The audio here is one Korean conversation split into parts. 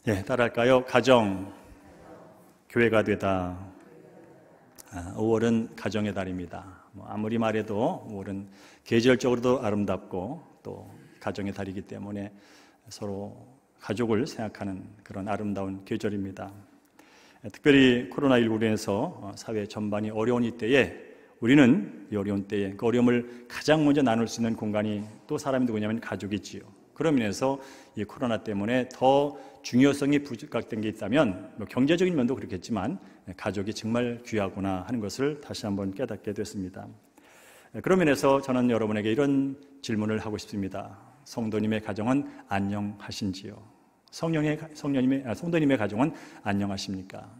따라할까요? 가정, 교회가 되다. 5월은 가정의 달입니다. 아무리 말해도 5월은 계절적으로도 아름답고 또 가정의 달이기 때문에 서로 가족을 생각하는 그런 아름다운 계절입니다. 특별히 코로나19로 인해서 사회 전반이 어려운 이때에 우리는 이 어려운 때에 그 어려움을 가장 먼저 나눌 수 있는 공간이 또 사람이 누구냐면 가족이지요. 그런 면에서 이 코로나 때문에 더 중요성이 부각된 게 있다면 경제적인 면도 그렇겠지만 가족이 정말 귀하구나 하는 것을 다시 한번 깨닫게 됐습니다. 그런 면에서 저는 여러분에게 이런 질문을 하고 싶습니다. 성도님의 가정은 안녕하신지요? 성도님의 가정은 안녕하십니까?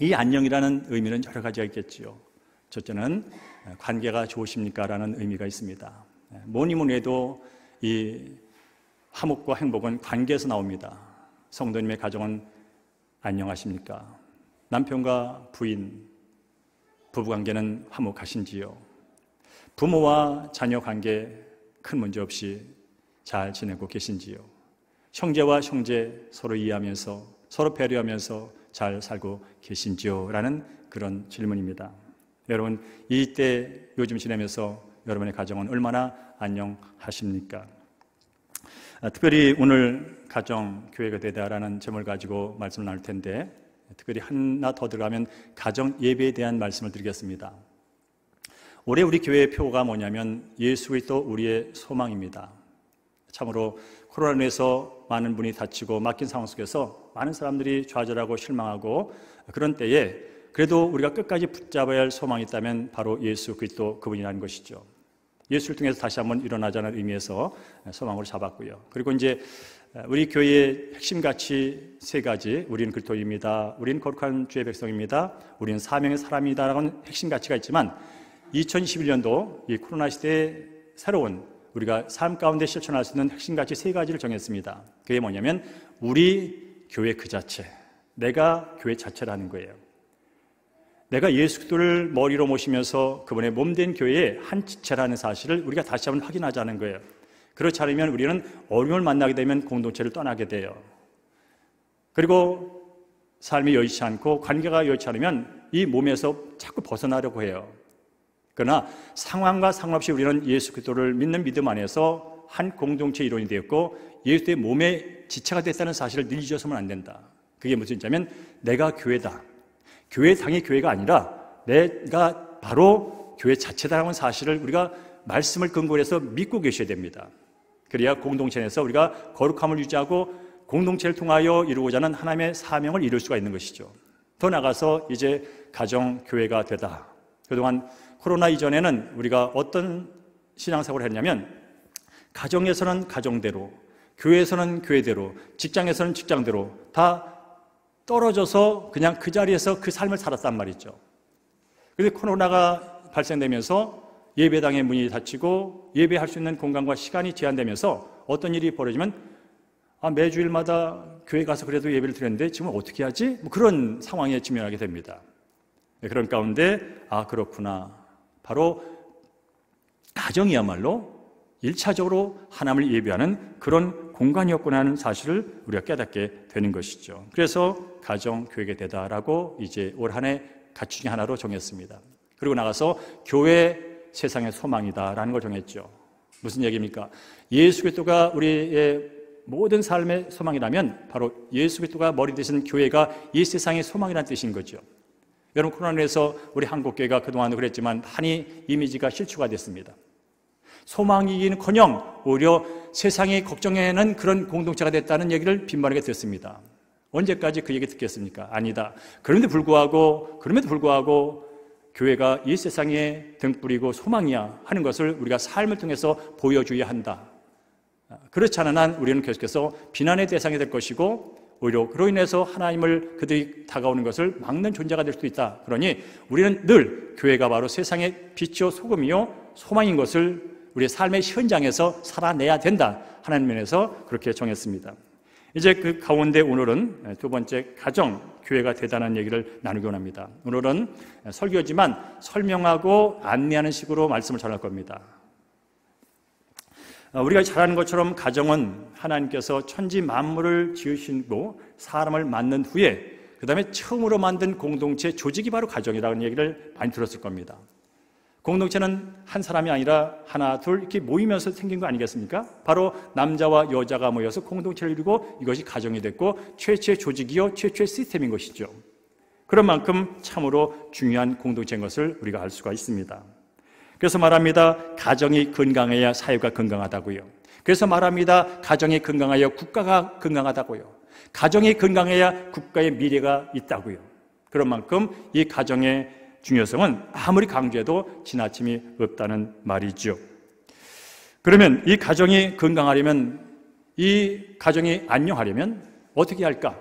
이 안녕이라는 의미는 여러 가지가 있겠지요. 첫째는 관계가 좋으십니까? 라는 의미가 있습니다. 뭐니 해도 이 화목과 행복은 관계에서 나옵니다. 성도님의 가정은 안녕하십니까? 남편과 부인, 부부관계는 화목하신지요? 부모와 자녀 관계 큰 문제 없이 잘 지내고 계신지요? 형제와 형제 서로 이해하면서 서로 배려하면서 잘 살고 계신지요? 라는 그런 질문입니다. 여러분, 이때 요즘 지내면서 여러분의 가정은 얼마나 안녕하십니까? 특별히 오늘 가정, 교회가 되다라는 제목을 가지고 말씀을 나눌 텐데 특별히 하나 더 들어가면 가정 예배에 대한 말씀을 드리겠습니다. 올해 우리 교회의 표가 뭐냐면 예수 그리스도 우리의 소망입니다. 참으로 코로나로 인해서 많은 분이 다치고 막힌 상황 속에서 많은 사람들이 좌절하고 실망하고 그런 때에 그래도 우리가 끝까지 붙잡아야 할 소망이 있다면 바로 예수 그리스도 그분이라는 것이죠. 예수를 통해서 다시 한번 일어나자는 의미에서 소망으로 잡았고요. 그리고 이제 우리 교회의 핵심 가치 세 가지, 우리는 그리스도입니다, 우리는 거룩한 주의 백성입니다, 우리는 사명의 사람이다라는 핵심 가치가 있지만 2021년도 이 코로나 시대에 새로운 우리가 삶 가운데 실천할 수 있는 핵심 가치 세 가지를 정했습니다. 그게 뭐냐면 우리 교회 그 자체, 내가 교회 자체라는 거예요. 내가 예수 그리스도를 머리로 모시면서 그분의 몸된 교회의 한 지체라는 사실을 우리가 다시 한번 확인하자는 거예요. 그렇지 않으면 우리는 어려움을 만나게 되면 공동체를 떠나게 돼요. 그리고 삶이 여의치 않고 관계가 여의치 않으면 이 몸에서 자꾸 벗어나려고 해요. 그러나 상황과 상관없이 우리는 예수 그리스도를 믿는 믿음 안에서 한 공동체 일원이 되었고 예수의 몸의 지체가 됐다는 사실을 늘 잊어서는 안 된다. 그게 무슨 뜻이냐면 내가 교회다. 교회 당의 교회가 아니라 내가 바로 교회 자체다라는 사실을 우리가 말씀을 근거로 해서 믿고 계셔야 됩니다. 그래야 공동체 내에서 우리가 거룩함을 유지하고 공동체를 통하여 이루고자 하는 하나님의 사명을 이룰 수가 있는 것이죠. 더 나아가서 이제 가정 교회가 되다. 그동안 코로나 이전에는 우리가 어떤 신앙생활을 했냐면 가정에서는 가정대로, 교회에서는 교회대로, 직장에서는 직장대로 다 떨어져서 그냥 그 자리에서 그 삶을 살았단 말이죠. 그런데 코로나가 발생되면서 예배당의 문이 닫히고 예배할 수 있는 공간과 시간이 제한되면서 어떤 일이 벌어지면 매주일마다 교회 가서 그래도 예배를 드렸는데 지금 어떻게 하지? 그런 상황에 직면하게 됩니다. 그런 가운데 그렇구나. 바로 가정이야말로 1차적으로 하나님을 예배하는 그런 공간이었구나 하는 사실을 우리가 깨닫게 되는 것이죠. 그래서 가정, 교회가 되다라고 이제 올 한 해 가치 중에 하나로 정했습니다. 그리고 나가서 교회 세상의 소망이다라는 걸 정했죠. 무슨 얘기입니까? 예수 그리스도가 우리의 모든 삶의 소망이라면 바로 예수 그리스도가 머리 되신 교회가 이 세상의 소망이라는 뜻인 거죠. 여러분, 코로나로 해서 우리 한국교회가 그동안 그랬지만 많이 이미지가 실추가 됐습니다. 소망이기는커녕 오히려 세상이 걱정해하는 그런 공동체가 됐다는 얘기를 빈번하게 듣습니다. 언제까지 그 얘기 듣겠습니까? 아니다. 그럼에도 불구하고 교회가 이 세상에 등불이고 소망이야 하는 것을 우리가 삶을 통해서 보여줘야 한다. 그렇지 않은 한 우리는 계속해서 비난의 대상이 될 것이고 오히려 그로 인해서 하나님을 그들이 다가오는 것을 막는 존재가 될 수도 있다. 그러니 우리는 늘 교회가 바로 세상의 빛이요 소금이요 소망인 것을 우리의 삶의 현장에서 살아내야 된다 하는 면에서 그렇게 정했습니다. 이제 그 가운데 오늘은 두 번째 가정, 교회가 되다는 얘기를 나누기 원합니다. 오늘은 설교지만 설명하고 안내하는 식으로 말씀을 전할 겁니다. 우리가 잘 아는 것처럼 가정은 하나님께서 천지 만물을 지으시고 사람을 만든 후에 그 다음에 처음으로 만든 공동체 조직이 바로 가정이라는 얘기를 많이 들었을 겁니다. 공동체는 한 사람이 아니라 하나, 둘 이렇게 모이면서 생긴 거 아니겠습니까? 바로 남자와 여자가 모여서 공동체를 이루고 이것이 가정이 됐고 최초의 조직이요 최초의 시스템인 것이죠. 그런 만큼 참으로 중요한 공동체인 것을 우리가 알 수가 있습니다. 그래서 말합니다. 가정이 건강해야 사회가 건강하다고요. 그래서 말합니다. 가정이 건강하여 국가가 건강하다고요. 가정이 건강해야 국가의 미래가 있다고요. 그런 만큼 이 가정의 중요성은 아무리 강조해도 지나침이 없다는 말이죠. 그러면 이 가정이 건강하려면, 이 가정이 안녕하려면 어떻게 할까?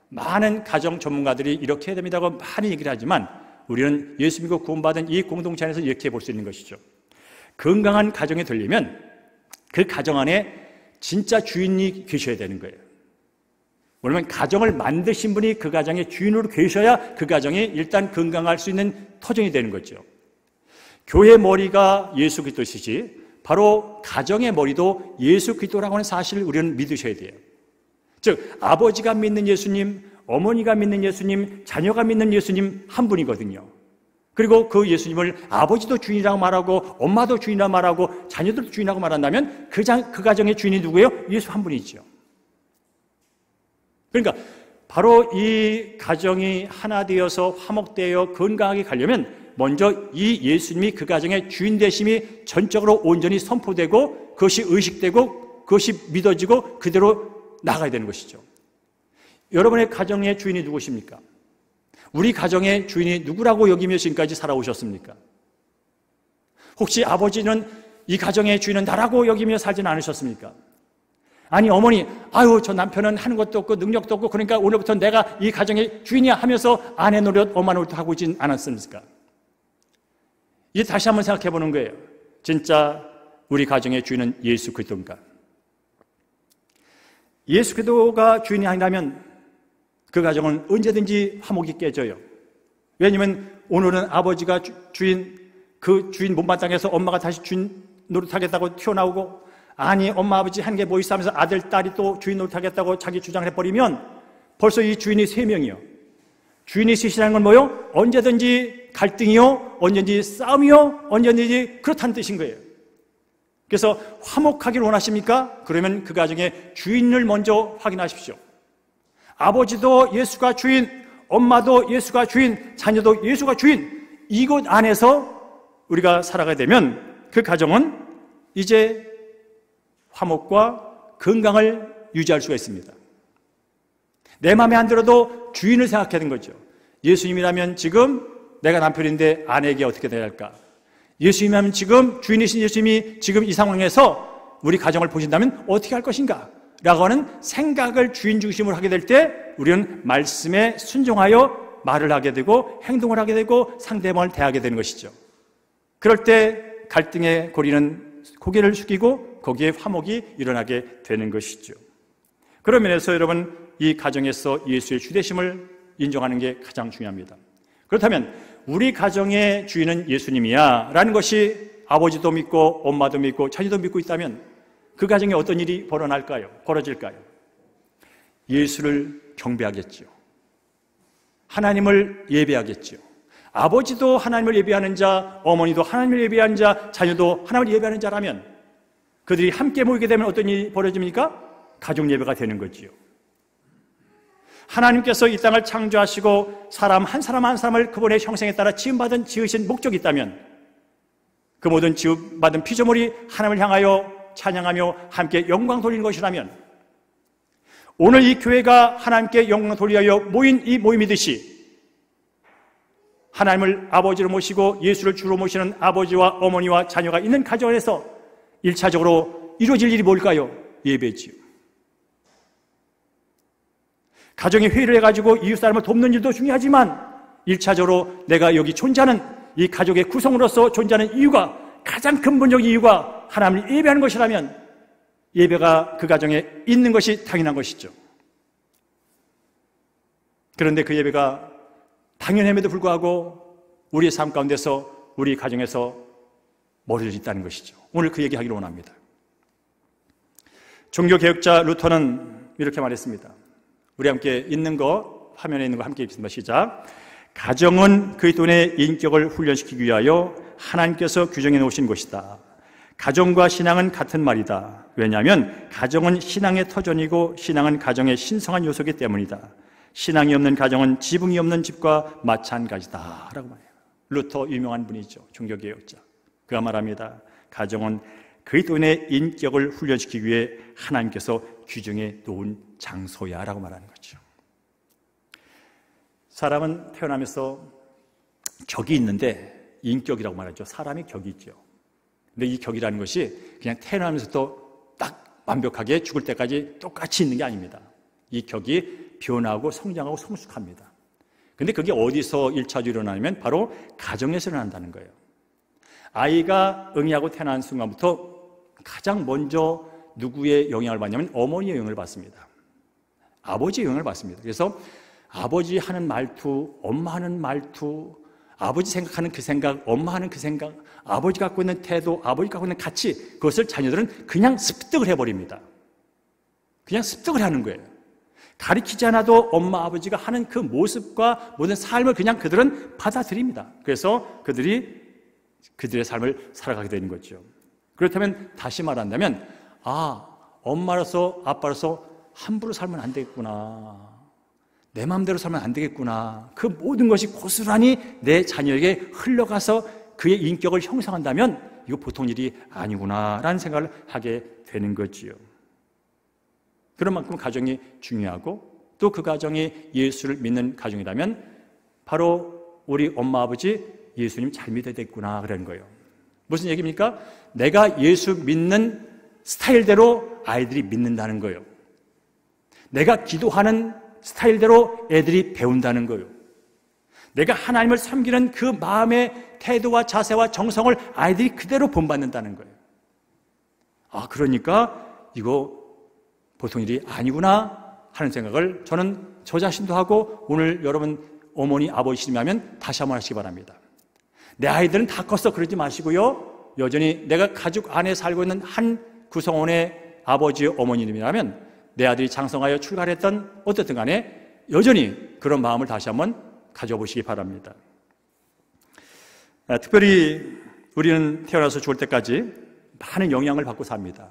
많은 가정 전문가들이 이렇게 해야 됩니다고 많이 얘기를 하지만 우리는 예수 믿고 구원받은 이 공동체 안에서 이렇게 볼 수 있는 것이죠. 건강한 가정이 되려면 그 가정 안에 진짜 주인이 계셔야 되는 거예요. 왜냐하면 가정을 만드신 분이 그 가정의 주인으로 계셔야 그 가정이 일단 건강할 수 있는 터전이 되는 거죠. 교회의 머리가 예수 그리스도시지 바로 가정의 머리도 예수 그리스도라고 하는 사실을 우리는 믿으셔야 돼요. 즉 아버지가 믿는 예수님, 어머니가 믿는 예수님, 자녀가 믿는 예수님 한 분이거든요. 그리고 그 예수님을 아버지도 주인이라고 말하고 엄마도 주인이라고 말하고 자녀들도 주인이라고 말한다면 그 가정의 주인이 누구예요? 예수 한 분이죠. 그러니까 바로 이 가정이 하나 되어서 화목되어 건강하게 가려면 먼저 이 예수님이 그 가정의 주인 되심이 전적으로 온전히 선포되고 그것이 의식되고 그것이 믿어지고 그대로 나가야 되는 것이죠. 여러분의 가정의 주인이 누구십니까? 우리 가정의 주인이 누구라고 여기며 지금까지 살아오셨습니까? 혹시 아버지는 이 가정의 주인은 나라고 여기며 살지는 않으셨습니까? 아니 어머니, 아유 저 남편은 하는 것도 없고 능력도 없고 그러니까 오늘부터 내가 이 가정의 주인이야 하면서 아내 노릇 엄마 노릇 하고 있진 않았습니까? 이제 다시 한번 생각해 보는 거예요. 진짜 우리 가정의 주인은 예수 그리스도인가? 예수 그리스도가 주인이 아니라면 그 가정은 언제든지 화목이 깨져요. 왜냐하면 오늘은 아버지가 주인, 그 주인 못마땅해서 엄마가 다시 주인 노릇하겠다고 튀어나오고, 아니 엄마 아버지 한 게 뭐 있어 하면서 아들 딸이 또 주인 노릇하겠다고 자기 주장을 해버리면 벌써 이 주인이 3명이요. 주인이 셋이라는 건 뭐요? 언제든지 갈등이요, 언제든지 싸움이요, 언제든지 그렇다는 뜻인 거예요. 그래서 화목하기를 원하십니까? 그러면 그 가정의 주인을 먼저 확인하십시오. 아버지도 예수가 주인, 엄마도 예수가 주인, 자녀도 예수가 주인, 이곳 안에서 우리가 살아가게 되면 그 가정은 이제 화목과 건강을 유지할 수가 있습니다. 내 마음에 안 들어도 주인을 생각해야 되는 거죠. 예수님이라면 지금 내가 남편인데 아내에게 어떻게 돼야 할까? 예수님이라면 지금 주인이신 예수님이 지금 이 상황에서 우리 가정을 보신다면 어떻게 할 것인가? 라고 하는 생각을 주인 중심으로 하게 될 때 우리는 말씀에 순종하여 말을 하게 되고 행동을 하게 되고 상대방을 대하게 되는 것이죠. 그럴 때 갈등의 고리는 고개를 숙이고 거기에 화목이 일어나게 되는 것이죠. 그런 면에서 여러분, 이 가정에서 예수의 주되심을 인정하는 게 가장 중요합니다. 그렇다면 우리 가정의 주인은 예수님이야 라는 것이 아버지도 믿고 엄마도 믿고 자녀도 믿고 있다면 그 가정에 어떤 일이 벌어질까요? 예수를 경배하겠죠. 하나님을 예배하겠죠. 아버지도 하나님을 예배하는 자, 어머니도 하나님을 예배하는 자, 자녀도 하나님을 예배하는 자라면 그들이 함께 모이게 되면 어떤 일이 벌어집니까? 가족 예배가 되는 거지요. 하나님께서 이 땅을 창조하시고 사람 한 사람을 그분의 형상에 따라 지으신 목적이 있다면 그 모든 지음받은 피조물이 하나님을 향하여 찬양하며 함께 영광 돌리는 것이라면 오늘 이 교회가 하나님께 영광 돌리려 모인 이 모임이듯이 하나님을 아버지로 모시고 예수를 주로 모시는 아버지와 어머니와 자녀가 있는 가정 안에서 1차적으로 이루어질 일이 뭘까요? 예배지요. 가정이 회의를 해가지고 이웃 사람을 돕는 일도 중요하지만 1차적으로 내가 여기 존재하는 이 가족의 구성으로서 존재하는 이유가, 가장 근본적인 이유가 하나님을 예배하는 것이라면 예배가 그 가정에 있는 것이 당연한 것이죠. 그런데 그 예배가 당연함에도 불구하고 우리의 삶 가운데서 우리 가정에서 멀어져 있다는 것이죠. 오늘 그 얘기하기를 원합니다. 종교개혁자 루터는 이렇게 말했습니다. 우리 함께 있는 거, 화면에 있는 거 함께 읽습니다. 시작. 가정은 그리스도인의 인격을 훈련시키기 위하여 하나님께서 규정해 놓으신 것이다. 가정과 신앙은 같은 말이다. 왜냐하면 가정은 신앙의 터전이고 신앙은 가정의 신성한 요소이기 때문이다. 신앙이 없는 가정은 지붕이 없는 집과 마찬가지다 라고 말해요. 루터 유명한 분이죠. 종교개혁자. 그가 말합니다. 가정은 그리스도인의 인격을 훈련시키기 위해 하나님께서 규정해 놓은 장소야 라고 말하는 거죠. 사람은 태어나면서 격이 있는데 인격이라고 말하죠. 사람이 격이 있죠. 근데 이 격이라는 것이 그냥 태어나면서도 딱 완벽하게 죽을 때까지 똑같이 있는 게 아닙니다. 이 격이 변하고 성장하고 성숙합니다. 근데 그게 어디서 1차적으로 일어나냐면 바로 가정에서 일어난다는 거예요. 아이가 응이하고 태어난 순간부터 가장 먼저 누구의 영향을 받냐면 어머니의 영향을 받습니다. 아버지의 영향을 받습니다. 그래서 아버지 하는 말투, 엄마 하는 말투, 아버지 생각하는 그 생각, 엄마 하는 그 생각, 아버지 갖고 있는 태도, 아버지 갖고 있는 가치, 그것을 자녀들은 그냥 습득을 해버립니다. 그냥 습득을 하는 거예요. 가르치지 않아도 엄마, 아버지가 하는 그 모습과 모든 삶을 그냥 그들은 받아들입니다. 그래서 그들의 삶을 살아가게 되는 거죠. 그렇다면 다시 말한다면 엄마로서 아빠로서 함부로 살면 안 되겠구나, 내 마음대로 살면 안 되겠구나, 그 모든 것이 고스란히 내 자녀에게 흘러가서 그의 인격을 형성한다면 이거 보통 일이 아니구나 라는 생각을 하게 되는 거지요. 그런 만큼 가정이 중요하고 또 그 가정이 예수를 믿는 가정이라면 바로 우리 엄마 아버지 예수님 잘 믿어야 되겠구나 그러는 거예요. 무슨 얘기입니까? 내가 예수 믿는 스타일대로 아이들이 믿는다는 거예요. 내가 기도하는 스타일대로 애들이 배운다는 거예요. 내가 하나님을 섬기는 그 마음의 태도와 자세와 정성을 아이들이 그대로 본받는다는 거예요. 그러니까 이거 보통 일이 아니구나 하는 생각을 저는 저 자신도 하고 오늘 여러분 어머니 아버지시면 다시 한번 하시기 바랍니다. 내 아이들은 다 컸어 그러지 마시고요. 여전히 내가 가족 안에 살고 있는 한 구성원의 아버지 어머니님이라면 내 아들이 장성하여 출가했던 어떻든 간에 여전히 그런 마음을 다시 한번 가져보시기 바랍니다. 특별히 우리는 태어나서 죽을 때까지 많은 영향을 받고 삽니다.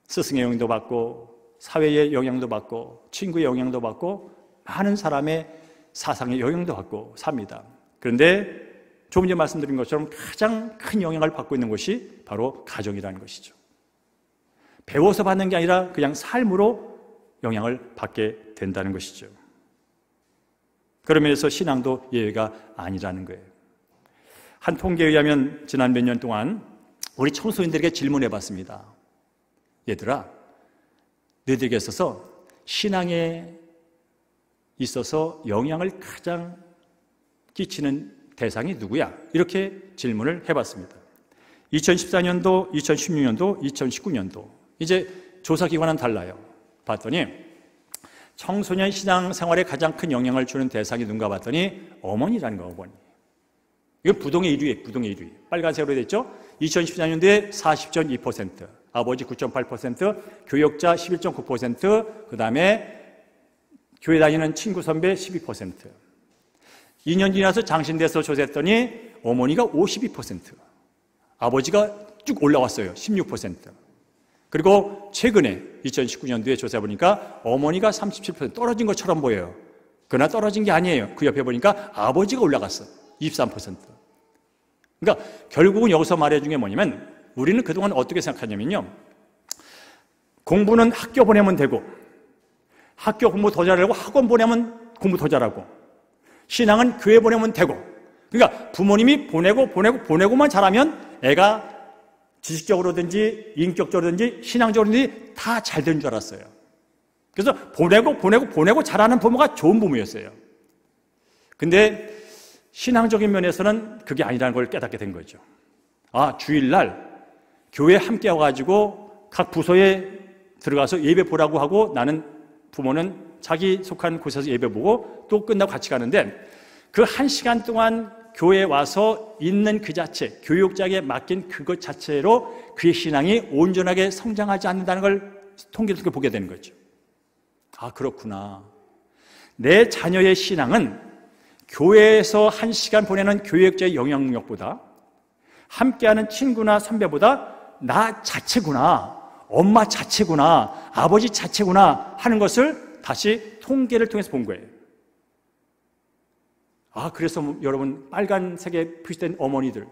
스승의 영향도 받고 사회의 영향도 받고 친구의 영향도 받고 많은 사람의 사상의 영향도 받고 삽니다. 그런데 조금 전에 말씀드린 것처럼 가장 큰 영향을 받고 있는 것이 바로 가정이라는 것이죠. 배워서 받는 게 아니라 그냥 삶으로 영향을 받게 된다는 것이죠. 그런 면에서 신앙도 예외가 아니라는 거예요. 한 통계에 의하면 지난 몇 년 동안 우리 청소년들에게 질문해 봤습니다. 얘들아, 너희들에게 있어서 신앙에 있어서 영향을 가장 끼치는 대상이 누구야? 이렇게 질문을 해봤습니다. 2014년도, 2016년도, 2019년도 이제 조사기관은 달라요. 봤더니 청소년 신앙 생활에 가장 큰 영향을 주는 대상이 누군가 봤더니 어머니라는 거예요. 어머니. 이건 부동의 1위, 부동의 1위. 빨간색으로 됐죠? 2014년도에 40.2%, 아버지 9.8%, 교역자 11.9%, 그 다음에 교회 다니는 친구 선배 12%. 2년 지나서 장신돼서 조사했더니 어머니가 52%, 아버지가 쭉 올라왔어요. 16%. 그리고 최근에 2019년도에 조사해보니까 어머니가 37% 떨어진 것처럼 보여요. 그러나 떨어진 게 아니에요. 그 옆에 보니까 아버지가 올라갔어. 23%. 그러니까 결국은 여기서 말해준 게 뭐냐면 우리는 그동안 어떻게 생각하냐면요. 공부는 학교 보내면 되고 학교 공부 더 잘하고 학원 보내면 공부 더 잘하고 신앙은 교회 보내면 되고 그러니까 부모님이 보내고만 잘하면 애가 지식적으로든지 인격적으로든지 신앙적으로든지 다 잘 되는 줄 알았어요. 그래서 보내고 잘하는 부모가 좋은 부모였어요. 근데 신앙적인 면에서는 그게 아니라는 걸 깨닫게 된 거죠. 주일날 교회 함께 와가지고 각 부서에 들어가서 예배 보라고 하고 나는 부모는 자기 속한 곳에서 예배 보고 또 끝나고 같이 가는데 그 1시간 동안 교회에 와서 있는 그 자체, 교육자에게 맡긴 그것 자체로 그의 신앙이 온전하게 성장하지 않는다는 걸 통계를 보게 되는 거죠. 아, 그렇구나. 내 자녀의 신앙은 교회에서 1시간 보내는 교육자의 영향력보다, 함께하는 친구나 선배보다 나 자체구나, 엄마 자체구나, 아버지 자체구나 하는 것을 다시 통계를 통해서 본 거예요. 아, 그래서 여러분, 빨간색에 표시된 어머니들,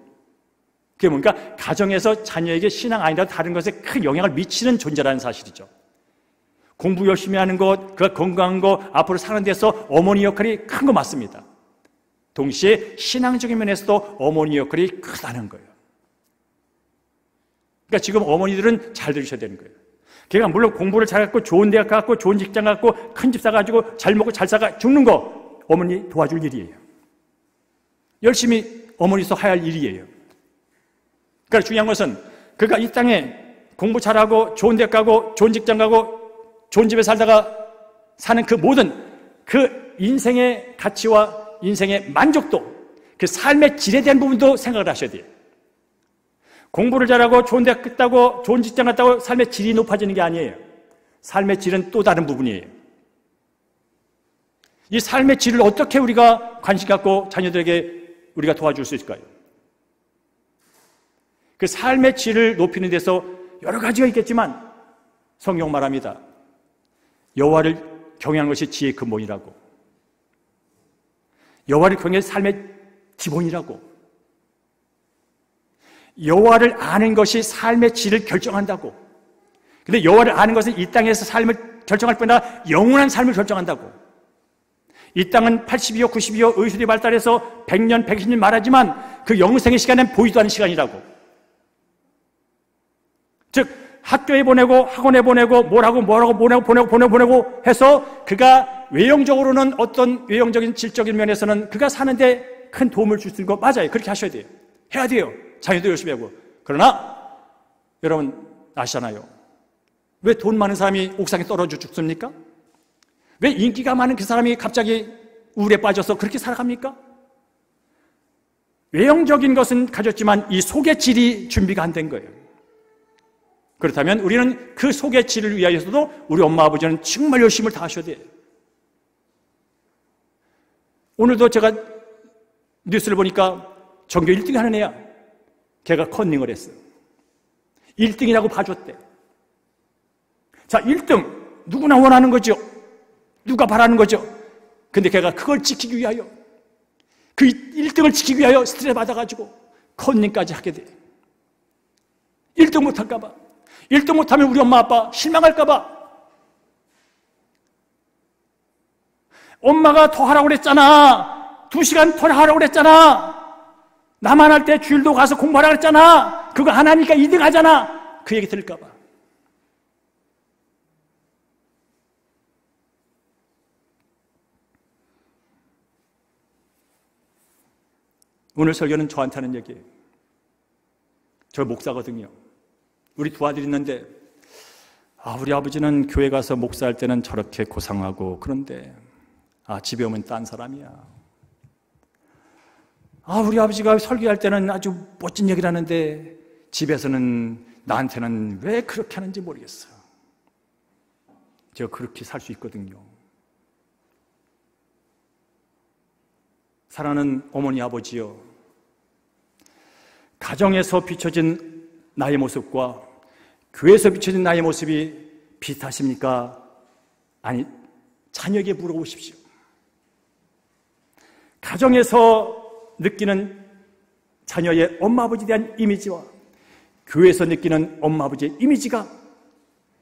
그게 뭔가 가정에서 자녀에게 신앙 아니라 다른 것에 큰 영향을 미치는 존재라는 사실이죠. 공부 열심히 하는 것, 그가 건강한 것, 앞으로 사는 데서 어머니 역할이 큰 거 맞습니다. 동시에 신앙적인 면에서도 어머니 역할이 크다는 거예요. 그러니까 지금 어머니들은 잘 들으셔야 되는 거예요. 걔가 물론 공부를 잘했고 좋은 대학 갔고 좋은 직장 갔고 큰 집 사가지고 잘 먹고 잘 살아 죽는 거 어머니 도와줄 일이에요. 열심히 어머니서 해야 할 일이에요. 그러니까 중요한 것은 그가 이 땅에 공부 잘하고 좋은 대학 가고 좋은 직장 가고 좋은 집에 살다가 사는 그 모든 그 인생의 가치와 인생의 만족도, 그 삶의 질에 대한 부분도 생각을 하셔야 돼요. 공부를 잘하고 좋은 대학 갔다고 좋은 직장 갔다고 삶의 질이 높아지는 게 아니에요. 삶의 질은 또 다른 부분이에요. 이 삶의 질을 어떻게 우리가 관심 갖고 자녀들에게 우리가 도와줄 수 있을까요? 그 삶의 질을 높이는 데서 여러 가지가 있겠지만 성경 말합니다. 여호와를 경외하는 것이 지혜의 근본이라고, 여호와를 경외하는 삶의 기본이라고, 여호와를 아는 것이 삶의 질을 결정한다고. 근데 여호와를 아는 것은 이 땅에서 삶을 결정할 뿐 아니라 영원한 삶을 결정한다고. 이 땅은 80이요 90이요 의술이 발달해서 100년 120년 말하지만 그 영생의 시간은 보이지도 않는 시간이라고. 즉 학교에 보내고 학원에 보내고 보내고 해서 그가 외형적으로는 어떤 외형적인 질적인 면에서는 그가 사는데 큰 도움을 줄 수 있는 거 맞아요. 그렇게 하셔야 돼요. 해야 돼요. 자녀도 열심히 하고. 그러나 여러분 아시잖아요. 왜 돈 많은 사람이 옥상에 떨어져 죽습니까? 왜 인기가 많은 그 사람이 갑자기 우울에 빠져서 그렇게 살아갑니까? 외형적인 것은 가졌지만 이 속의 질이 준비가 안 된 거예요. 그렇다면 우리는 그 속의 질을 위하여서도 우리 엄마 아버지는 정말 열심을 다하셔야 돼요. 오늘도 제가 뉴스를 보니까 전교 1등 하는 애야. 걔가 컨닝을 했어요. 1등이라고 봐줬대. 자, 1등 누구나 원하는 거죠. 누가 바라는 거죠. 근데 걔가 그걸 지키기 위하여, 그 1등을 지키기 위하여 스트레스 받아가지고 컨닝까지 하게 돼. 1등 못할까 봐. 1등 못하면 우리 엄마 아빠 실망할까 봐. 엄마가 더 하라고 그랬잖아. 2시간 더 하라고 그랬잖아. 나만 할 때 주일도 가서 공부하라고 그랬잖아. 그거 안 하니까 2등 하잖아. 그 얘기 들을까 봐. 오늘 설교는 저한테 하는 얘기예요. 저 목사거든요. 우리 두 아들이 있는데 우리 아버지는 교회 가서 목사할 때는 저렇게 고상하고 그런데 집에 오면 딴 사람이야. 우리 아버지가 설교할 때는 아주 멋진 얘기를 하는데 집에서는 나한테는 왜 그렇게 하는지 모르겠어. 제가 그렇게 살 수 있거든요. 사랑하는 어머니 아버지요, 가정에서 비춰진 나의 모습과 교회에서 비춰진 나의 모습이 비슷하십니까? 아니, 자녀에게 물어보십시오. 가정에서 느끼는 자녀의 엄마 아버지에 대한 이미지와 교회에서 느끼는 엄마 아버지의 이미지가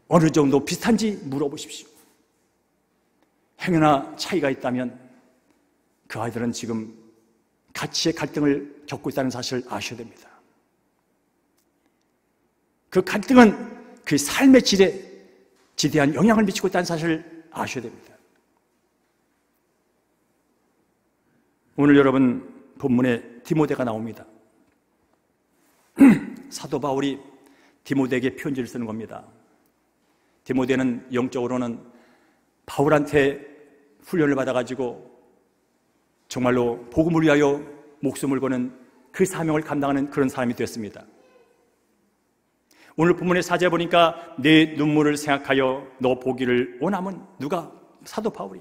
어느 정도 비슷한지 물어보십시오. 행여나 차이가 있다면 그 아이들은 지금 가치의 갈등을 겪고 있다는 사실을 아셔야 됩니다. 그 갈등은 그 삶의 질에 지대한 영향을 미치고 있다는 사실을 아셔야 됩니다. 오늘 여러분 본문에 디모데가 나옵니다. 사도 바울이 디모데에게 편지를 쓰는 겁니다. 디모데는 영적으로는 바울한테 훈련을 받아가지고 정말로 복음을 위하여 목숨을 거는 그 사명을 감당하는 그런 사람이 됐습니다. 오늘 본문의 사제 보니까 내 눈물을 생각하여 너 보기를 원하면 누가? 사도 바울이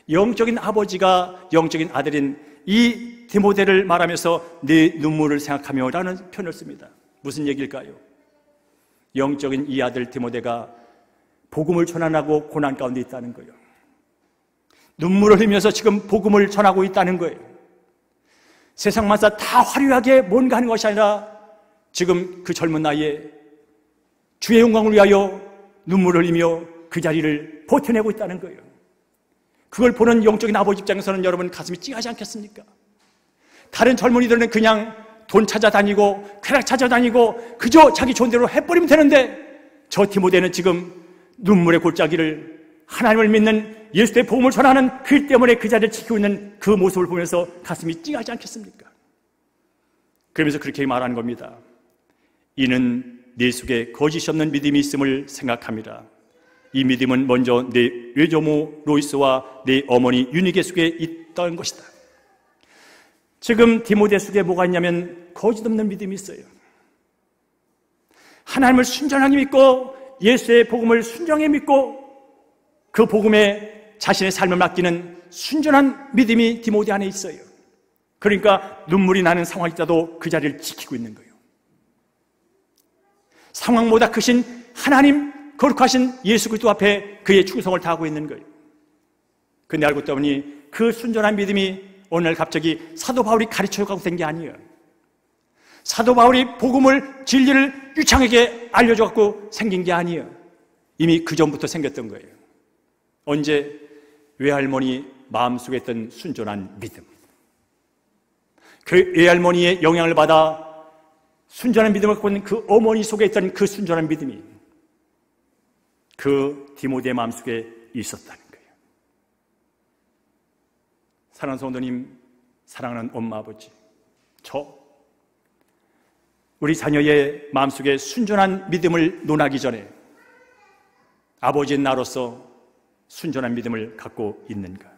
영적인 아버지가 영적인 아들인 이 디모데를 말하면서 내 눈물을 생각하며 라는 표현을 씁니다. 무슨 얘기일까요? 영적인 이 아들 디모데가 복음을 전환하고 고난 가운데 있다는 거예요. 눈물을 흘리면서 지금 복음을 전하고 있다는 거예요. 세상 만사 다 화려하게 뭔가 하는 것이 아니라 지금 그 젊은 나이에 주의 영광을 위하여 눈물을 흘리며 그 자리를 버텨내고 있다는 거예요. 그걸 보는 영적인 아버지 입장에서는 여러분 가슴이 찡하지 않겠습니까? 다른 젊은이들은 그냥 돈 찾아다니고 쾌락 찾아다니고 그저 자기 좋은 대로 해버리면 되는데 저 디모데는 지금 눈물의 골짜기를 하나님을 믿는 예수의 복음을 전하는 그 때문에 그 자리를 지키고 있는 그 모습을 보면서 가슴이 찡하지 않겠습니까? 그러면서 그렇게 말하는 겁니다. 이는 내 속에 거짓이 없는 믿음이 있음을 생각합니다. 이 믿음은 먼저 내 외조모 로이스와 내 어머니 유니게 속에 있던 것이다. 지금 디모데 속에 뭐가 있냐면 거짓 없는 믿음이 있어요. 하나님을 순전하게 믿고 예수의 복음을 순정히 믿고 그 복음에 자신의 삶을 맡기는 순전한 믿음이 디모데 안에 있어요. 그러니까 눈물이 나는 상황이 있다도 그 자리를 지키고 있는 거예요. 상황보다 크신 하나님, 거룩하신 예수 그리스도 앞에 그의 충성을 다하고 있는 거예요. 근데 알고 보니 그 순전한 믿음이 오늘 갑자기 사도 바울이 가르쳐가고 된 게 아니에요. 사도 바울이 복음을, 진리를 유창하게 알려줘갖고 생긴 게 아니에요. 이미 그 전부터 생겼던 거예요. 언제? 외할머니 마음속에 있던 순전한 믿음. 그 외할머니의 영향을 받아 순전한 믿음을 갖고 있는 그 어머니 속에 있던 그 순전한 믿음이 그 디모데의 마음속에 있었다는 거예요. 사랑하는 성도님, 사랑하는 엄마 아버지, 우리 자녀의 마음속에 순전한 믿음을 논하기 전에 아버지인 나로서 순전한 믿음을 갖고 있는가?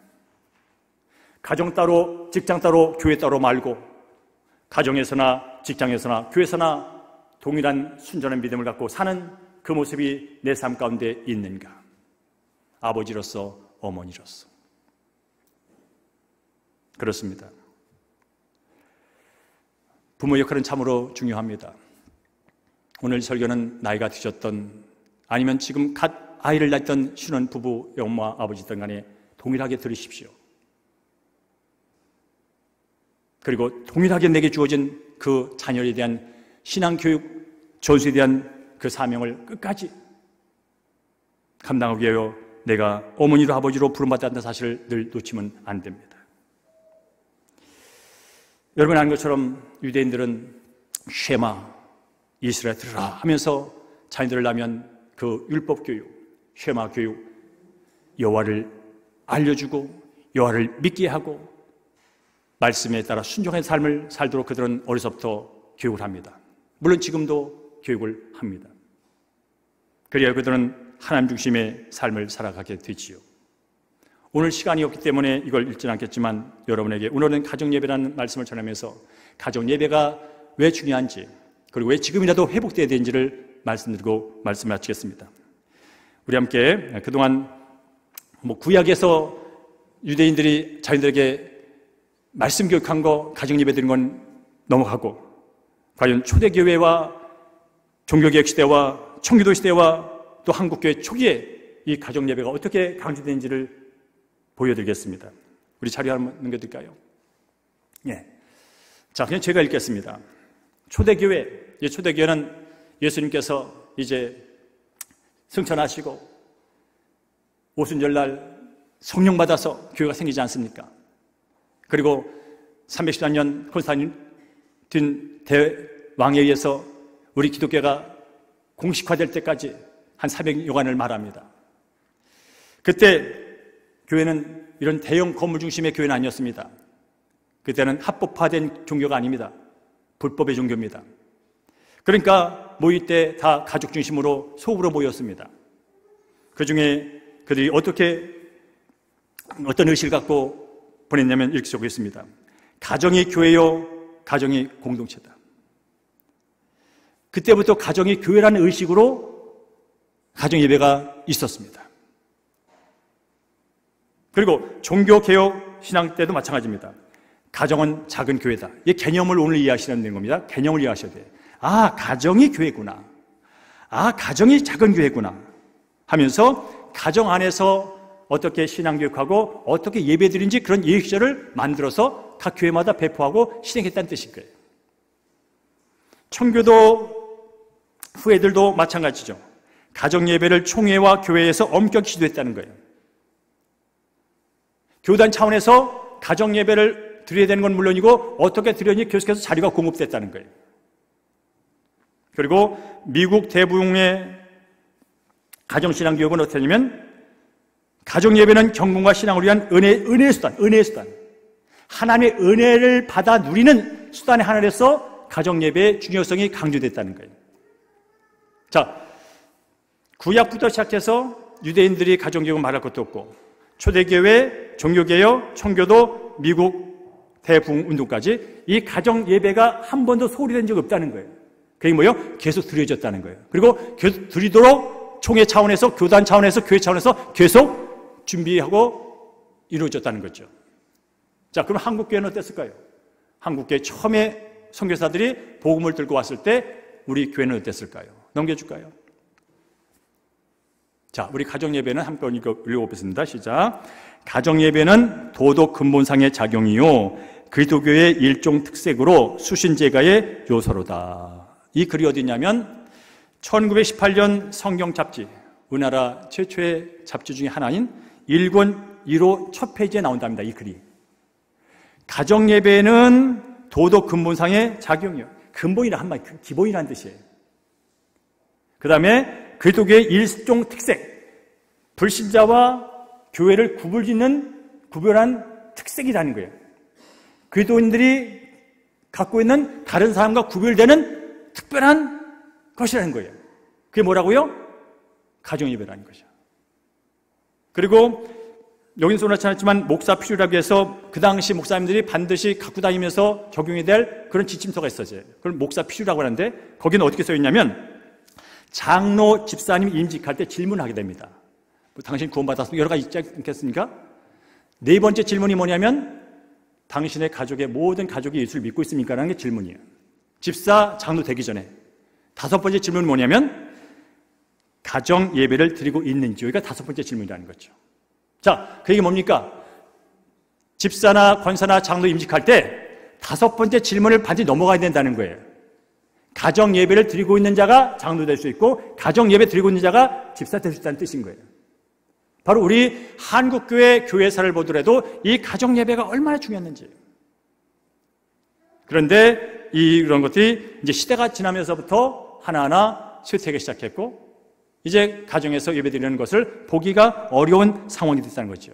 가정 따로, 직장 따로, 교회 따로 말고 가정에서나 직장에서나 교회에서나 동일한 순전한 믿음을 갖고 사는 그 모습이 내 삶 가운데 있는가? 아버지로서, 어머니로서. 그렇습니다. 부모 역할은 참으로 중요합니다. 오늘 설교는 나이가 드셨던 아니면 지금 갓 아이를 낳았던 신혼부부, 엄마, 아버지든 간에 동일하게 들으십시오. 그리고 동일하게 내게 주어진 그 자녀에 대한 신앙교육, 전수에 대한 그 사명을 끝까지 감당하기 위하여 내가 어머니로 아버지로 부름받았다는 사실을 늘 놓치면 안 됩니다. 여러분 아는 것처럼 유대인들은 쉐마, 이스라엘 들으라 하면서 자녀들을 낳으면 그 율법교육, 쉐마 교육, 여호와를 알려주고 여호와를 믿게 하고 말씀에 따라 순종의 삶을 살도록 그들은 어려서부터 교육을 합니다. 물론 지금도 교육을 합니다. 그래야 그들은 하나님 중심의 삶을 살아가게 되지요. 오늘 시간이 없기 때문에 이걸 읽지는 않겠지만 여러분에게 오늘은 가정예배라는 말씀을 전하면서 가정예배가 왜 중요한지 그리고 왜 지금이라도 회복되어야 되는지를 말씀드리고 말씀을 마치겠습니다. 우리 함께 그동안 구약에서 유대인들이 자기들에게 말씀 교육한 거, 가정예배 드린 건 넘어가고 과연 초대교회와 종교개혁 시대와 청교도 시대와 또 한국교회 초기에 이 가정예배가 어떻게 강조되는지를 보여드리겠습니다. 우리 자료 한번 넘겨드릴까요? 예. 자, 그냥 제가 읽겠습니다. 초대교회, 이 초대교회는 예수님께서 이제 승천하시고 오순절날 성령 받아서 교회가 생기지 않습니까? 그리고 314년 콘스탄틴 대왕에 의해서 우리 기독교가 공식화될 때까지 한 400여간을 말합니다. 그때 교회는 이런 대형 건물 중심의 교회는 아니었습니다. 그때는 합법화된 종교가 아닙니다. 불법의 종교입니다. 그러니까 모일 때 다 가족 중심으로 소그룹으로 모였습니다. 그 중에 그들이 어떤 의식을 갖고 보냈냐면 이렇게 적고 있습니다. 가정이 교회요, 가정이 공동체다. 그때부터 가정이 교회라는 의식으로 가정 예배가 있었습니다. 그리고 종교개혁 신앙 때도 마찬가지입니다. 가정은 작은 교회다. 이 개념을 오늘 이해하시는 겁니다. 개념을 이해하셔야 돼요. 아, 가정이 교회구나. 아, 가정이 작은 교회구나 하면서 가정 안에서 어떻게 신앙교육하고 어떻게 예배드린지 그런 예식절을 만들어서 각 교회마다 배포하고 실행했다는 뜻인 거예요. 청교도 후예들도 마찬가지죠. 가정 예배를 총회와 교회에서 엄격히 지도했다는 거예요. 교단 차원에서 가정 예배를 드려야 되는 건 물론이고 어떻게 드려야지 계속해서 자리가 공급됐다는 거예요. 그리고 미국 대부흥의 가정신앙 교육은 어떻게 하냐면 가정 예배는 경건과 신앙을 위한 은혜의 수단. 하나님의 은혜를 받아 누리는 수단의 하나로서 가정 예배의 중요성이 강조됐다는 거예요. 자, 구약부터 시작해서 유대인들이 가정 교육을 말할 것도 없고 초대교회, 종교개혁, 청교도, 미국 대부흥 운동까지 이 가정 예배가 한 번도 소홀히 된 적이 없다는 거예요. 그게 뭐예요? 계속 드려졌다는 거예요. 그리고 계속 드리도록 총회 차원에서, 교단 차원에서, 교회 차원에서 계속 준비하고 이루어졌다는 거죠. 자, 그럼 한국교회는 어땠을까요? 한국교회 처음에 선교사들이 복음을 들고 왔을 때 우리 교회는 어땠을까요? 넘겨줄까요? 자, 우리 가정예배는 함께 읽어보겠습니다. 시작. 가정예배는 도덕 근본상의 작용이요 그리스도교의 일종 특색으로 수신제가의 요소로다. 이 글이 어디냐면 1918년 성경 잡지, 우리나라 최초의 잡지 중에 하나인 1권 1호 첫 페이지에 나온답니다. 이 글이. 가정예배는 도덕 근본상의 작용이요. 근본이라 한 말, 기본이라는 뜻이에요. 그 다음에 그리스도교의 일종 특색, 불신자와 교회를 구별한 특색이라는 거예요. 그리스도인들이 갖고 있는 다른 사람과 구별되는 특별한 것이라는 거예요. 그게 뭐라고요? 가정예배라는 거죠. 그리고 여기서 나타났지만 목사 필요라고 해서 그 당시 목사님들이 반드시 갖고 다니면서 적용해야 될 그런 지침서가 있었어요. 그걸 목사 필요라고 하는데 거기는 어떻게 써 있냐면 장로 집사님 임직할 때 질문하게 됩니다. 뭐 당신 구원받았으면 여러 가지 있지 않겠습니까? 네 번째 질문이 뭐냐면 당신의 가족의 모든 가족이 예수를 믿고 있습니까? 라는 게 질문이에요. 집사, 장로 되기 전에. 다섯 번째 질문은 뭐냐면 가정 예배를 드리고 있는지. 여기가 다섯 번째 질문이라는 거죠. 자, 그 얘기 뭡니까? 집사나 권사나 장로 임직할 때 다섯 번째 질문을 반드시 넘어가야 된다는 거예요. 가정 예배를 드리고 있는 자가 장로 될 수 있고 가정 예배 드리고 있는 자가 집사 될 수 있다는 뜻인 거예요. 바로 우리 한국교회 교회사를 보더라도 이 가정 예배가 얼마나 중요했는지. 그런데 이런 것들이 이제 시대가 지나면서부터 하나하나 쇠퇴하기 시작했고 이제 가정에서 예배드리는 것을 보기가 어려운 상황이 됐다는 거죠.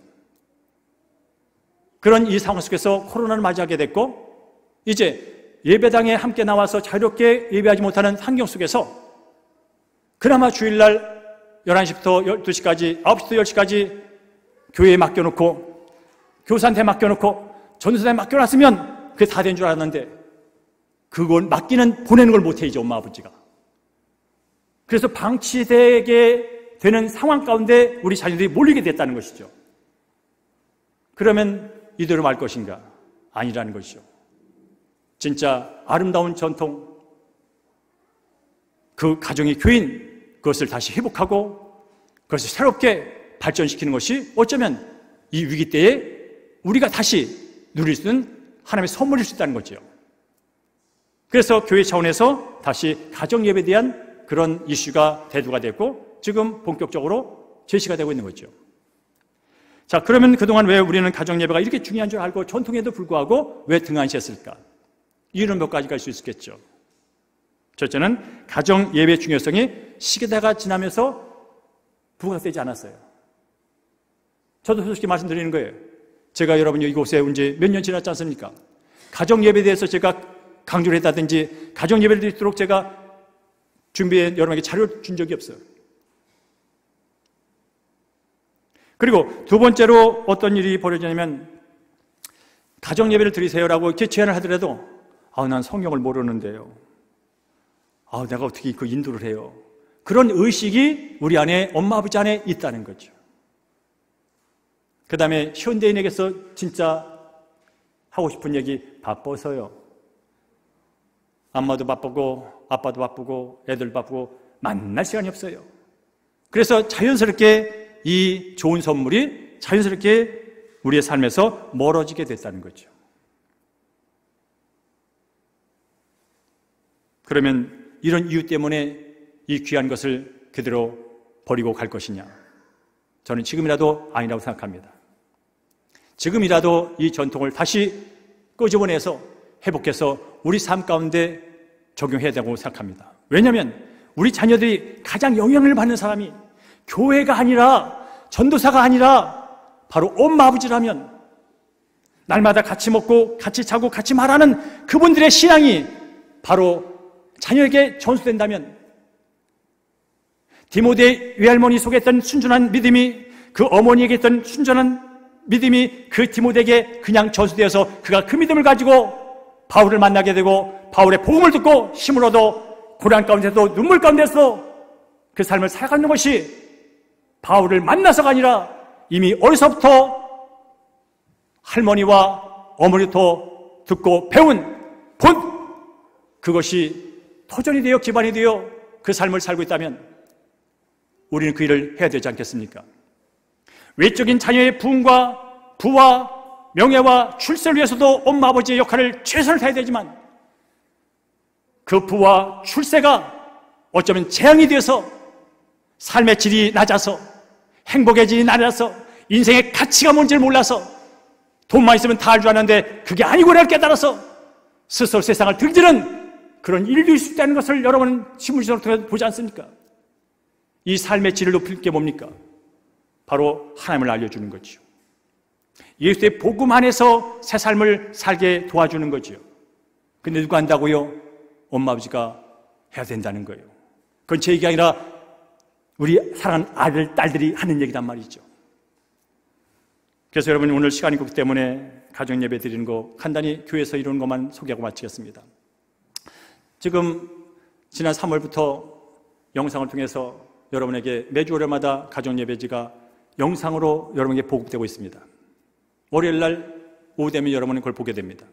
그런 이 상황 속에서 코로나를 맞이하게 됐고 이제 예배당에 함께 나와서 자유롭게 예배하지 못하는 환경 속에서 그나마 주일날 11시부터 12시까지 9시부터 10시까지 교회에 맡겨놓고 교사한테 맡겨놓고 전도사한테 맡겨놨으면 그게 다 된 줄 알았는데 그걸 맡기는 보내는 걸 못해 이제 엄마 아버지가. 그래서 방치되게 되는 상황 가운데 우리 자녀들이 몰리게 됐다는 것이죠. 그러면 이대로 말 것인가? 아니라는 것이죠. 진짜 아름다운 전통, 그 가정의 교인, 그것을 다시 회복하고 그것을 새롭게 발전시키는 것이 어쩌면 이 위기 때에 우리가 다시 누릴 수 있는 하나님의 선물일 수 있다는 거죠. 그래서 교회 차원에서 다시 가정 예배에 대한 그런 이슈가 대두가 됐고 지금 본격적으로 제시가 되고 있는 거죠. 자, 그러면 그동안 왜 우리는 가정 예배가 이렇게 중요한 줄 알고 전통에도 불구하고 왜 등한시했을까? 이유는 몇 가지가 있을 수 있겠죠. 첫째는 가정 예배의 중요성이 시대가 지나면서 부각되지 않았어요. 저도 솔직히 말씀드리는 거예요. 제가 여러분 이곳에 온 지 몇 년 지났지 않습니까? 가정 예배에 대해서 제가 강조를 했다든지 가정 예배를 드리도록 제가 준비해 여러분에게 자료를 준 적이 없어요. 그리고 두 번째로 어떤 일이 벌어지냐면 가정 예배를 드리세요라고 이렇게 제안을 하더라도 난 성경을 모르는데요. 내가 어떻게 그 인도를 해요? 그런 의식이 우리 안에, 엄마 아버지 안에 있다는 거죠. 그 다음에 현대인에게서 진짜 하고 싶은 얘기, 바빠서요. 엄마도 바쁘고 아빠도 바쁘고 애들 바쁘고 만날 시간이 없어요. 그래서 자연스럽게 이 좋은 선물이 자연스럽게 우리의 삶에서 멀어지게 됐다는 거죠. 그러면 이런 이유 때문에 이 귀한 것을 그대로 버리고 갈 것이냐? 저는 지금이라도 아니라고 생각합니다. 지금이라도 이 전통을 다시 끄집어내서 회복해서 우리 삶 가운데 적용해야 되고 생각합니다. 왜냐하면 우리 자녀들이 가장 영향을 받는 사람이 교회가 아니라, 전도사가 아니라 바로 엄마 아버지라면, 날마다 같이 먹고 같이 자고 같이 말하는 그분들의 신앙이 바로 자녀에게 전수된다면, 디모데 외할머니 속에 있던 순전한 믿음이 그 어머니에게 있던 순전한 믿음이 그 디모데에게 그냥 전수되어서 그가 그 믿음을 가지고 바울을 만나게 되고 바울의 복음을 듣고 힘을 얻어 고난 가운데서도 눈물 가운데서 그 삶을 살아가는 것이 바울을 만나서가 아니라 이미 어려서부터 할머니와 어머니부터 듣고 배운 본 그것이 토전이 되어 기반이 되어 그 삶을 살고 있다면 우리는 그 일을 해야 되지 않겠습니까? 외적인 자녀의 부흥과 부와 명예와 출세를 위해서도 엄마 아버지의 역할을 최선을 다해야 되지만 그 부와 출세가 어쩌면 재앙이 되어서 삶의 질이 낮아서 행복의 질이 낮아서 인생의 가치가 뭔지를 몰라서 돈만 있으면 다 할 줄 아는데 그게 아니구나를 깨달아서 스스로 세상을 등지는 그런 일도 있을 수 있다는 것을 여러분은 신문지를 통해 보지 않습니까? 이 삶의 질을 높일 게 뭡니까? 바로 하나님을 알려주는 거죠. 예수의 복음 안에서 새 삶을 살게 도와주는 거죠. 근데 누가 한다고요? 엄마 아버지가 해야 된다는 거예요. 그건 제 얘기가 아니라 우리 사랑하는 아들, 딸들이 하는 얘기란 말이죠. 그래서 여러분 오늘 시간이 없기 때문에 가정 예배 드리는 거 간단히 교회에서 이루는 것만 소개하고 마치겠습니다. 지금 지난 3월부터 영상을 통해서 여러분에게 매주 월요일마다 가정 예배지가 영상으로 여러분에게 보급되고 있습니다. 월요일날 오후 되면 여러분은 그걸 보게 됩니다.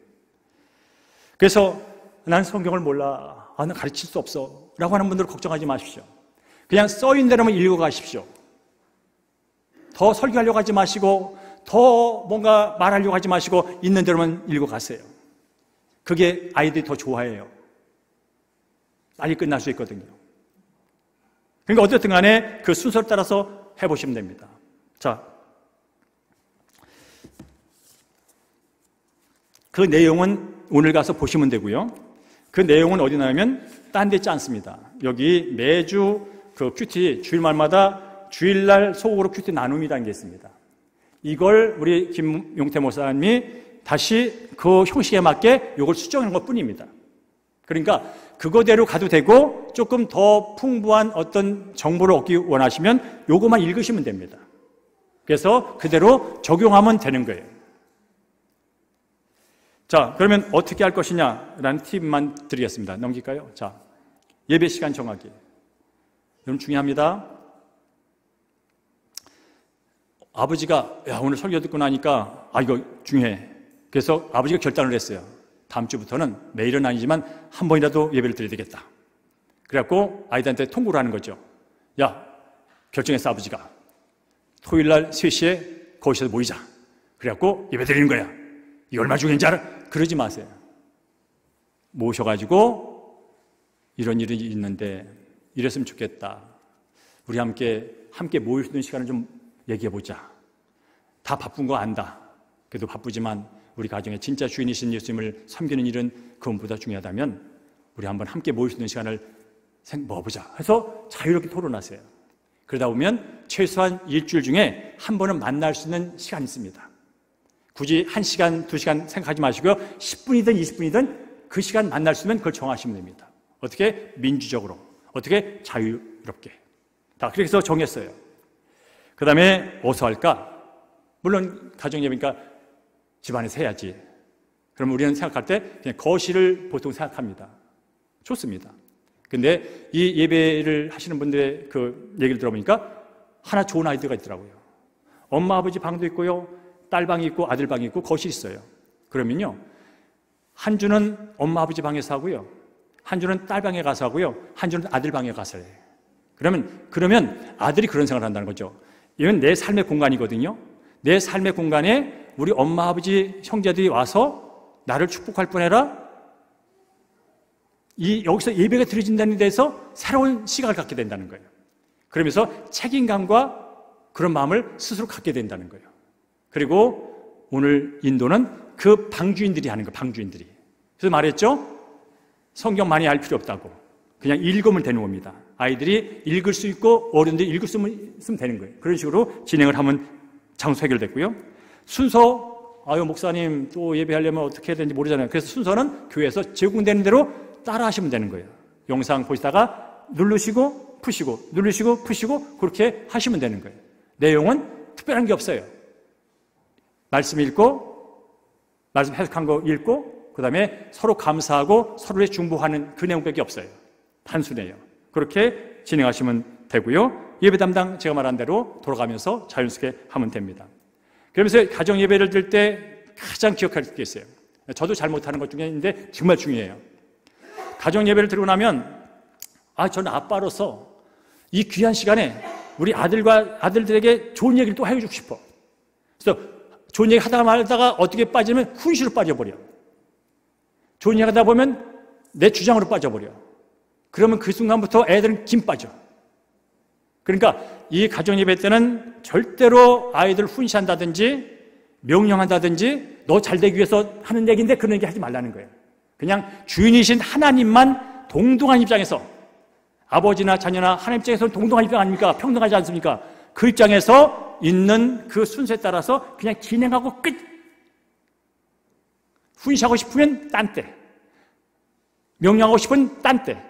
그래서 난 성경을 몰라, 난 가르칠 수 없어 라고 하는 분들 걱정하지 마십시오. 그냥 써있는 대로만 읽어가십시오. 더 설교하려고 하지 마시고 더 뭔가 말하려고 하지 마시고 있는 대로만 읽어가세요. 그게 아이들이 더 좋아해요. 빨리 끝날 수 있거든요. 그러니까 어쨌든 간에 그 순서를 따라서 해보시면 됩니다. 자, 그 내용은 오늘 가서 보시면 되고요. 그 내용은 어디 나오면 딴 데 있지 않습니다. 여기 매주 그 큐티 주일말마다 주일날 소극으로 큐티 나눔이라는 게 있습니다. 이걸 우리 김용태 목사님이 다시 그 형식에 맞게 이걸 수정한 것 뿐입니다. 그러니까 그거대로 가도 되고 조금 더 풍부한 어떤 정보를 얻기 원하시면 요것만 읽으시면 됩니다. 그래서 그대로 적용하면 되는 거예요. 자, 그러면 어떻게 할 것이냐라는 팁만 드리겠습니다. 넘길까요? 자, 예배 시간 정하기. 여러분 중요합니다. 아버지가 오늘 설교 듣고 나니까 이거 중요해. 그래서 아버지가 결단을 했어요. 다음 주부터는 매일은 아니지만 한 번이라도 예배를 드려야 되겠다. 그래갖고 아이들한테 통보를 하는 거죠. 야, 결정했어 아버지가. 토요일날 3시에 거기서 모이자. 그래갖고 예배 드리는 거야. 이게 얼마 중요한지 알아? 그러지 마세요. 모셔가지고 이런 일이 있는데 이랬으면 좋겠다. 우리 함께 모일 수 있는 시간을 좀 얘기해보자. 다 바쁜 거 안다. 그래도 바쁘지만 우리 가정의 진짜 주인이신 예수님을 섬기는 일은 그것보다 중요하다면 우리 한번 함께 모일 수 있는 시간을 먹어보자 해서 자유롭게 토론하세요. 그러다 보면 최소한 일주일 중에 한 번은 만날 수 있는 시간이 있습니다. 굳이 1시간, 2시간 생각하지 마시고요. 10분이든 20분이든 그 시간 만날 수 있으면 그걸 정하시면 됩니다. 어떻게? 민주적으로. 어떻게? 자유롭게. 자, 그래서 정했어요. 그 다음에 어디서 할까? 물론 가정예배니까 집안에서 해야지. 그럼 우리는 생각할 때 그냥 거실을 보통 생각합니다. 좋습니다. 근데 이 예배를 하시는 분들의 그 얘기를 들어보니까 하나 좋은 아이디어가 있더라고요. 엄마 아버지 방도 있고요, 딸 방이 있고 아들 방이 있고 거실이 있어요. 그러면요, 한 주는 엄마 아버지 방에서 하고요, 한 주는 딸 방에 가서 하고요, 한 주는 아들 방에 가서 해요. 그러면 아들이 그런 생각을 한다는 거죠. 이건 내 삶의 공간이거든요. 내 삶의 공간에 우리 엄마 아버지 형제들이 와서 나를 축복할 뿐아니라 여기서 예배가 드려진다는 데서 새로운 시각을 갖게 된다는 거예요. 그러면서 책임감과 그런 마음을 스스로 갖게 된다는 거예요. 그리고 오늘 인도는 그 방주인들이 하는 거예요. 방주인들이. 그래서 말했죠, 성경 많이 알 필요 없다고. 그냥 읽으면 되는 겁니다. 아이들이 읽을 수 있고 어른들이 읽을 수 있으면 되는 거예요. 그런 식으로 진행을 하면 장소 해결됐고요. 순서, 목사님 또 예배하려면 어떻게 해야 되는지 모르잖아요. 그래서 순서는 교회에서 제공되는 대로 따라 하시면 되는 거예요. 영상 보시다가 누르시고 푸시고 누르시고 푸시고 그렇게 하시면 되는 거예요. 내용은 특별한 게 없어요. 말씀 읽고 말씀 해석한 거 읽고 그 다음에 서로 감사하고 서로의 중보하는 그 내용밖에 없어요. 단순해요. 그렇게 진행하시면 되고요. 예배 담당 제가 말한 대로 돌아가면서 자연스럽게 하면 됩니다. 그러면서 가정 예배를 드릴 때 가장 기억할 게 있어요. 저도 잘 못하는 것 중에 있는데 정말 중요해요. 가정 예배를 드리고 나면 저는 아빠로서 이 귀한 시간에 우리 아들들에게 좋은 얘기를 또 해주고 싶어. 그래서 좋은 얘기 하다가 말다가 어떻게 빠지면 훈시로 빠져버려. 좋은 얘기 하다 보면 내 주장으로 빠져버려. 그러면 그 순간부터 애들은 김 빠져. 그러니까 이 가정 예배 때는 절대로 아이들 훈시한다든지 명령한다든지 너 잘 되기 위해서 하는 얘기인데 그런 얘기 하지 말라는 거예요. 그냥 주인이신 하나님만 동등한 입장에서, 아버지나 자녀나 하나님 입장에서는 동등한 입장 아닙니까? 평등하지 않습니까? 그 입장에서 있는 그 순서에 따라서 그냥 진행하고 끝. 훈시하고 싶으면 딴 때, 명령하고 싶으면 딴 때.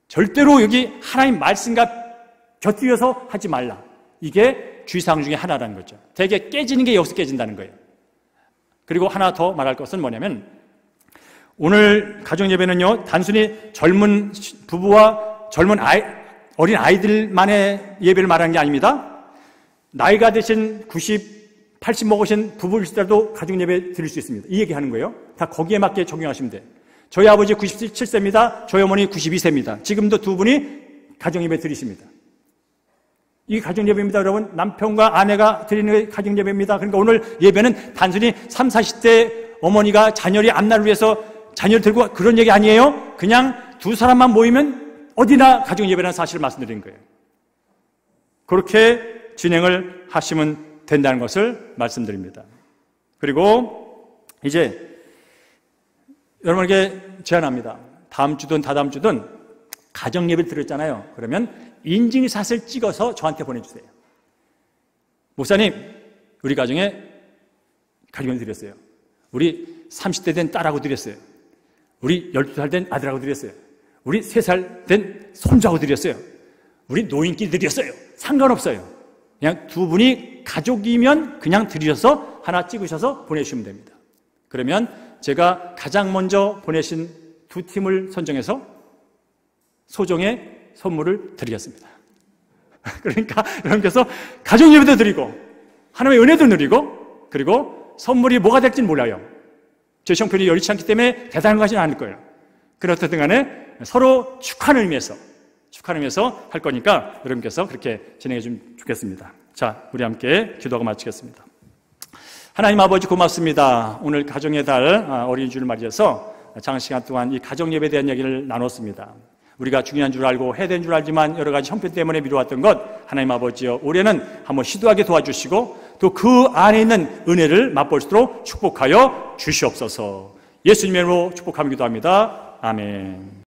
절대로 여기 하나님 말씀과 곁들여서 하지 말라. 이게 주의사항 중에 하나라는 거죠. 되게 깨지는 게 여기서 깨진다는 거예요. 그리고 하나 더 말할 것은 뭐냐면, 오늘 가정예배는요, 단순히 젊은 부부와 젊은 어린 아이들만의 예배를 말하는 게 아닙니다. 나이가 드신 90, 80 먹으신 부부일지라도 가정예배 드릴 수 있습니다. 이 얘기 하는 거예요. 다 거기에 맞게 적용하시면 돼요. 저희 아버지 97세입니다. 저희 어머니 92세입니다. 지금도 두 분이 가정예배 드리십니다. 이게 가정예배입니다, 여러분. 남편과 아내가 드리는 가정예배입니다. 그러니까 오늘 예배는 단순히 30, 40대 어머니가 자녀의 앞날을 위해서 자녀를 들고 그런 얘기 아니에요. 그냥 두 사람만 모이면 어디나 가정예배라는 사실을 말씀드린 거예요. 그렇게 진행을 하시면 된다는 것을 말씀드립니다. 그리고 이제 여러분에게 제안합니다. 다음 주든 다다음 주든 가정예배를 드렸잖아요. 그러면 인증샷을 찍어서 저한테 보내주세요. 목사님, 우리 가정에 가정예배 드렸어요. 우리 30대 된 딸하고 드렸어요. 우리 12살 된 아들하고 드렸어요. 우리 3살 된 손자하고 드렸어요. 우리 노인끼리 드렸어요. 상관없어요. 그냥 두 분이 가족이면 그냥 드리셔서 하나 찍으셔서 보내주시면 됩니다. 그러면 제가 가장 먼저 보내신 두 팀을 선정해서 소정의 선물을 드리겠습니다. 그러니까 여러분께서 가정예배도 드리고 하나님의 은혜도 누리고 그리고 선물이 뭐가 될지는 몰라요. 제 형편이 여의치 않기 때문에 대단한 거 하지는 않을 거예요. 그렇든 간에 서로 축하하는 의미에서 할 거니까 여러분께서 그렇게 진행해 주면 좋겠습니다. 자, 우리 함께 기도하고 마치겠습니다. 하나님 아버지 고맙습니다. 오늘 가정의 달 어린이주를 맞이해서 장시간 동안 이 가정예배에 대한 이야기를 나눴습니다. 우리가 중요한 줄 알고 해야 되는 줄 알지만 여러 가지 형편 때문에 미뤄왔던 것, 하나님 아버지여 올해는 한번 시도하게 도와주시고 또 그 안에 있는 은혜를 맛볼 수 있도록 축복하여 주시옵소서. 예수님의 이름으로 축복하며 기도합니다. 아멘.